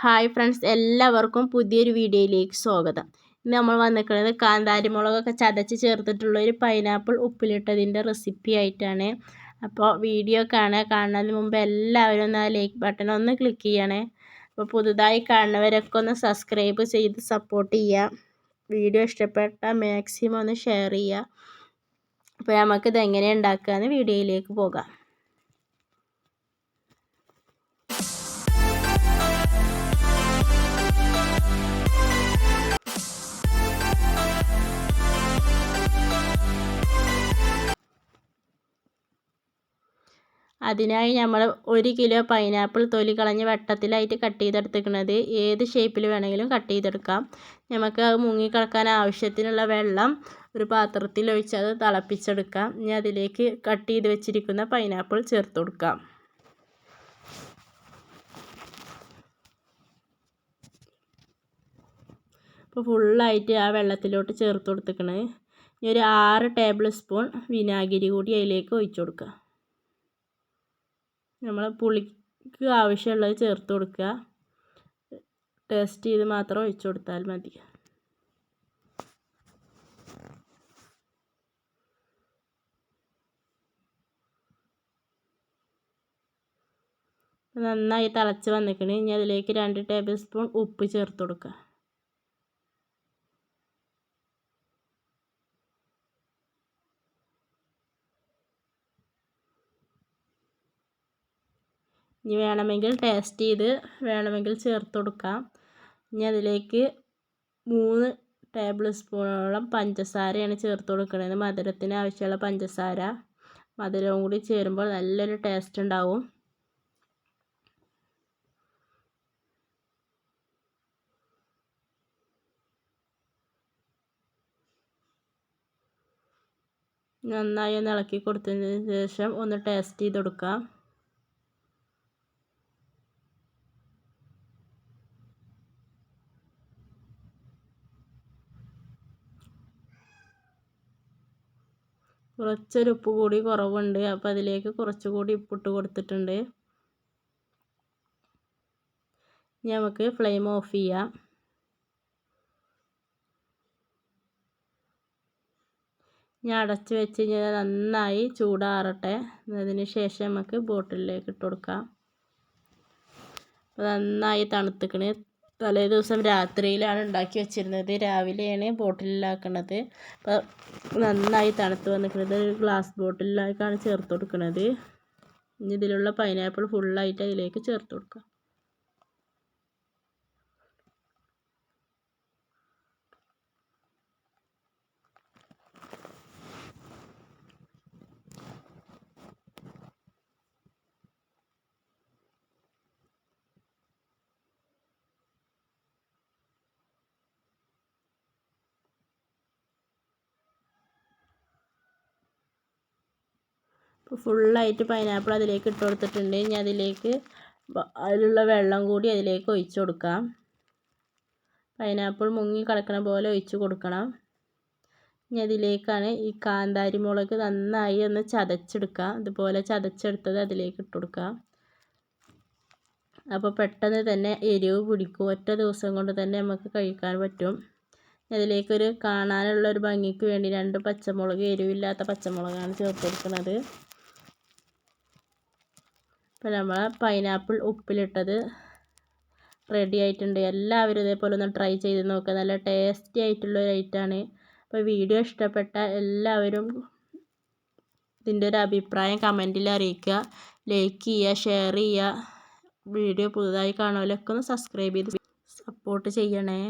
Hi friends, എല്ലാവർക്കും പുതിയൊരു വീഡിയോയിലേക്ക് സ്വാഗതം. ഇന്ന് നമ്മൾ വന്നിരിക്കുന്നത് കാന്താരി മുളകൊക്കെ ചതച്ച് ചേർത്തിട്ടുള്ള ഒരു പൈനാപ്പിൾ ഉപ്പിലിട്ടതിൻ്റെ റെസിപ്പി ആയിട്ടാണ്. അപ്പോൾ വീഡിയോ കാണുന്നതിന് മുമ്പ് എല്ലാവരും ഒന്ന് ആ ലൈക്ക് ബട്ടൺ ഒന്ന് ക്ലിക്ക് ചെയ്യണേ. അപ്പോൾ പുതുതായി കാണുന്നവരൊക്കെ ഒന്ന് സബ്സ്ക്രൈബ് ചെയ്ത് സപ്പോർട്ട് ചെയ്യുക. വീഡിയോ ഇഷ്ടപ്പെട്ടാൽ മാക്സിമം ഒന്ന് ഷെയർ ചെയ്യുക. അപ്പോൾ നമുക്കിത് എങ്ങനെ ഉണ്ടാക്കാമെന്ന് വീഡിയോയിലേക്ക് പോകാം. അതിനായി നമ്മൾ 1 കിലോ പൈനാപ്പിൾ തൊലി കളഞ്ഞ് വട്ടത്തിലായിട്ട് കട്ട് ചെയ്തെടുത്തിരിക്കുന്നത്. ഏത് ഷേപ്പിൽ വേണമെങ്കിലും കട്ട് ചെയ്തെടുക്കാം. നമുക്ക് അത് മുങ്ങിക്കിടക്കാൻ ആവശ്യത്തിനുള്ള വെള്ളം ഒരു പാത്രത്തിൽ ഒഴിച്ച് അത് തിളപ്പിച്ചെടുക്കാം. ഇനി അതിലേക്ക് കട്ട് ചെയ്ത് വെച്ചിരിക്കുന്ന പൈനാപ്പിൾ ചേർത്ത് കൊടുക്കാം. അപ്പോൾ ഫുള്ളായിട്ട് ആ വെള്ളത്തിലോട്ട് ചേർത്ത് കൊടുത്തിരിക്കണത്. ഇനി ഒരു 6 ടേബിൾ സ്പൂൺ വിനാഗിരി കൂടി അതിലേക്ക് ഒഴിച്ചു കൊടുക്കുക. നമ്മൾ പുളിക്ക് ആവശ്യമുള്ളത് ചേർത്ത് കൊടുക്കുക. ടേസ്റ്റ് ചെയ്ത് മാത്രം ഒഴിച്ചു കൊടുത്താൽ മതി. നന്നായി തിളച്ച് വന്നിക്കണേ. ഇനി അതിലേക്ക് 2 ടേബിൾ സ്പൂൺ ഉപ്പ് ചേർത്ത് കൊടുക്കുക. ഇനി വേണമെങ്കിൽ ടേസ്റ്റ് ചെയ്ത് വേണമെങ്കിൽ ചേർത്ത് കൊടുക്കാം. ഇനി അതിലേക്ക് 3 ടേബിൾ സ്പൂണോളം പഞ്ചസാരയാണ് ചേർത്ത് കൊടുക്കുന്നത്. മധുരത്തിന് ആവശ്യമുള്ള പഞ്ചസാര. മധുരവും കൂടി ചേരുമ്പോൾ നല്ലൊരു ടേസ്റ്റ് ഉണ്ടാവും. നന്നായി ഒന്ന് ഇളക്കി കൊടുത്തതിന് ശേഷം ഒന്ന് ടേസ്റ്റ് ചെയ്ത് കൊടുക്കാം. കുറച്ചൊരു ഉപ്പ് കൂടി കുറവുണ്ട്. അപ്പോൾ അതിലേക്ക് കുറച്ചുകൂടി ഉപ്പിട്ട് കൊടുത്തിട്ടുണ്ട്. ഇനി നമുക്ക് ഫ്ലെയിം ഓഫ് ചെയ്യാം. ഇനി അടച്ച് വെച്ച് കഴിഞ്ഞാൽ നന്നായി ചൂടാറട്ടെ. അതിന് ശേഷം നമുക്ക് ബോട്ടിലിലേക്ക് ഇട്ട് കൊടുക്കാം. അപ്പോൾ നന്നായി തണുത്തിക്കണ്. തലേ ദിവസം രാത്രിയിലാണ് ഉണ്ടാക്കി വെച്ചിരുന്നത്. രാവിലെയാണ് ബോട്ടിലാക്കുന്നത്. അപ്പോൾ നന്നായി തണുത്ത് വന്നിരിക്കുന്നത്. ഒരു ഗ്ലാസ് ബോട്ടിലേക്കാണ് ചേർത്ത് കൊടുക്കുന്നത്. ഇനി ഇതിലുള്ള പൈനാപ്പിൾ ഫുള്ളായിട്ട് അതിലേക്ക് ചേർത്ത് കൊടുക്കാം. ഇപ്പോൾ ഫുള്ളായിട്ട് പൈനാപ്പിൾ അതിലേക്ക് ഇട്ട് കൊടുത്തിട്ടുണ്ട്. ഇനി അതിലേക്ക് അതിലുള്ള വെള്ളം കൂടി അതിലേക്ക് ഒഴിച്ച് കൊടുക്കാം. പൈനാപ്പിൾ മുങ്ങി കിടക്കണ പോലെ ഒഴിച്ച് കൊടുക്കണം. ഇനി അതിലേക്കാണ് ഈ കാന്താരി മുളക് നന്നായി ഒന്ന് ചതച്ചെടുക്കുക. ഇതുപോലെ ചതച്ചെടുത്തത് അതിലേക്ക് ഇട്ട് കൊടുക്കാം. അപ്പോൾ പെട്ടെന്ന് തന്നെ എരിവ് പിടിക്കും. ഒറ്റ ദിവസം കൊണ്ട് തന്നെ നമുക്ക് കഴിക്കാൻ പറ്റും. അതിലേക്കൊരു കാണാനുള്ളൊരു ഭംഗിക്ക് വേണ്ടി 2 പച്ചമുളക്, എരിവില്ലാത്ത പച്ചമുളകാണ് ചേർത്ത് കൊടുക്കുന്നത്. അപ്പോൾ നമ്മൾ പൈനാപ്പിൾ ഉപ്പിലിട്ടത് റെഡി ആയിട്ടുണ്ട്. എല്ലാവരും ഇതേപോലെ ഒന്ന് ട്രൈ ചെയ്ത് നോക്കുക. നല്ല ടേസ്റ്റി ആയിട്ടുള്ളൊരു ഐറ്റമാണ്. അപ്പോൾ വീഡിയോ ഇഷ്ടപ്പെട്ട എല്ലാവരും ഇതിൻ്റെ ഒരു അഭിപ്രായം കമൻറ്റിൽ അറിയിക്കുക. ലൈക്ക് ചെയ്യുക, ഷെയർ ചെയ്യുക. വീഡിയോ പുതുതായി കാണുന്നവരൊക്കെ ഒന്ന് സബ്സ്ക്രൈബ് ചെയ്ത് സപ്പോർട്ട് ചെയ്യണേ.